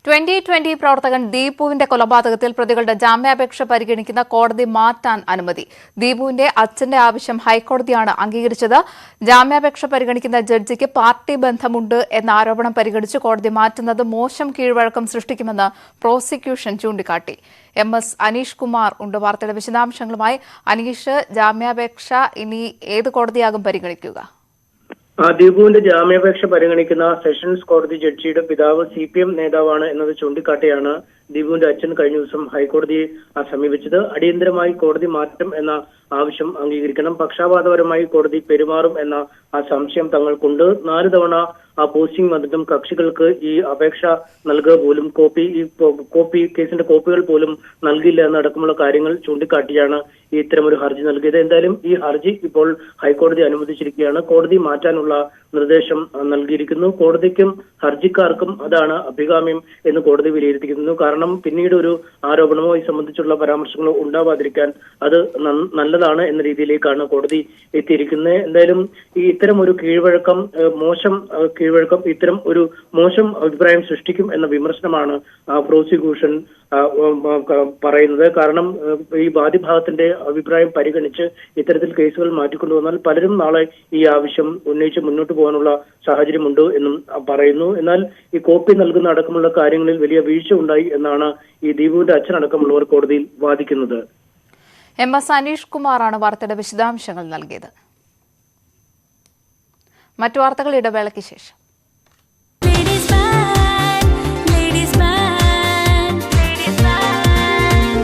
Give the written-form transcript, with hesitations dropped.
2020 പ്രവർത്തകൻ ദീപുവിന്റെ കൊലപാതകത്തിൽ പ്രതികളുടെ ജാമ്യാപേക്ഷ പരിഗണിക്കുന്ന കോടതി മാറ്റാൻ അനുമതി. ദീപുവിന്റെ അച്ഛന്റെ ആവശ്യം ഹൈക്കോടതിയാണ് അംഗീകരിച്ചത്. ജാമ്യാപേക്ഷ പരിഗണിക്കുന്ന ജഡ്ജിക്ക് പാർട്ടി ബന്ധമുണ്ട് എന്ന ആരോപണം പരിഗണിച്ച് കോടതി മാറ്റുന്നത് മോശം കീഴ്വഴക്കം സൃഷ്ടിക്കുമെന്ന് പ്രോസിക്യൂഷൻ ചൂണ്ടിക്കാട്ടി. MS അനീഷ് കുമാർ ഉണ്ട് വാർത്തയുടെ വിശദാംശങ്ങളുമായി. അനീഷ്, ജാമ്യാപേക്ഷ ഇനി ഏത് കോടതിയാകും പരിഗണിക്കുക? ദീപുവിന്റെ ജാമ്യാപേക്ഷ പരിഗണിക്കുന്ന സെഷൻസ് കോടതി ജഡ്ജിയുടെ പിതാവ് CPM നേതാവാണ് എന്നത് ചൂണ്ടിക്കാട്ടിയാണ് ദീപുവിന്റെ അച്ഛൻ കഴിഞ്ഞ ദിവസം ഹൈക്കോടതിയെ സമീപിച്ചത്. അടിയന്തരമായി കോടതി മാറ്റം എന്ന ആവശ്യം അംഗീകരിക്കണം, പക്ഷാപാതപരമായി കോടതി പെരുമാറും എന്ന സംശയം തങ്ങൾക്കുണ്ട്. 4 തവണ പോസ്റ്റിംഗ് വന്നിട്ടും കക്ഷികൾക്ക് ഈ അപേക്ഷ നൽകുക പോലും കേസിന്റെ കോപ്പികൾ പോലും നൽകില്ല എന്നടക്കമുള്ള കാര്യങ്ങൾ ചൂണ്ടിക്കാട്ടിയാണ് ഇത്തരമൊരു ഹർജി നൽകിയത്. എന്തായാലും ഈ ഹർജി ഇപ്പോൾ ഹൈക്കോടതി അനുവദിച്ചിരിക്കുകയാണ്. കോടതി മാറ്റാനുള്ള നിർദ്ദേശം നൽകിയിരിക്കുന്നു. കോടതിക്കും ഹർജിക്കാർക്കും അതാണ് അഭികാമ്യം എന്ന് കോടതി വിലയിരുത്തിക്കുന്നു. കാരണം പിന്നീട് ഒരു ആരോപണമോ ഈ സംബന്ധിച്ചുള്ള പരാമർശങ്ങളോ ഉണ്ടാവാതിരിക്കാൻ അത് നല്ലതാണ് എന്ന രീതിയിലേക്കാണ് കോടതി എത്തിയിരിക്കുന്നത്. എന്തായാലും ഇത്തരം ഒരു ഇത്തരം ഒരു മോശം അഭിപ്രായം സൃഷ്ടിക്കും എന്ന വിമർശനമാണ് പ്രോസിക്യൂഷൻ പറയുന്നത്. കാരണം ഈ വാദിഭാഗത്തിന്റെ അഭിപ്രായം പരിഗണിച്ച് ഇത്തരത്തിൽ കേസുകൾ മാറ്റിക്കൊണ്ടുവന്നാൽ പലരും നാളെ ഈ ആവശ്യം ഉന്നയിച്ച് മുന്നോട്ട് പോകാനുള്ള സാഹചര്യമുണ്ട് എന്നും പറയുന്നു. എന്നാൽ ഈ കോപ്പി നൽകുന്ന അടക്കമുള്ള കാര്യങ്ങളിൽ വലിയ വീഴ്ച ഉണ്ടായി എന്നാണ് ഈ ദീപുവിന്റെ അച്ഛനടക്കമുള്ളവർ കോടതിയിൽ വാദിക്കുന്നത്. MS അനീഷ് കുമാറാണ് വാർത്തയുടെ വിശദാംശങ്ങൾ നൽകിയത്. മറ്റു വാർത്തകൾ ഇടവേളയ്ക്ക് ശേഷം.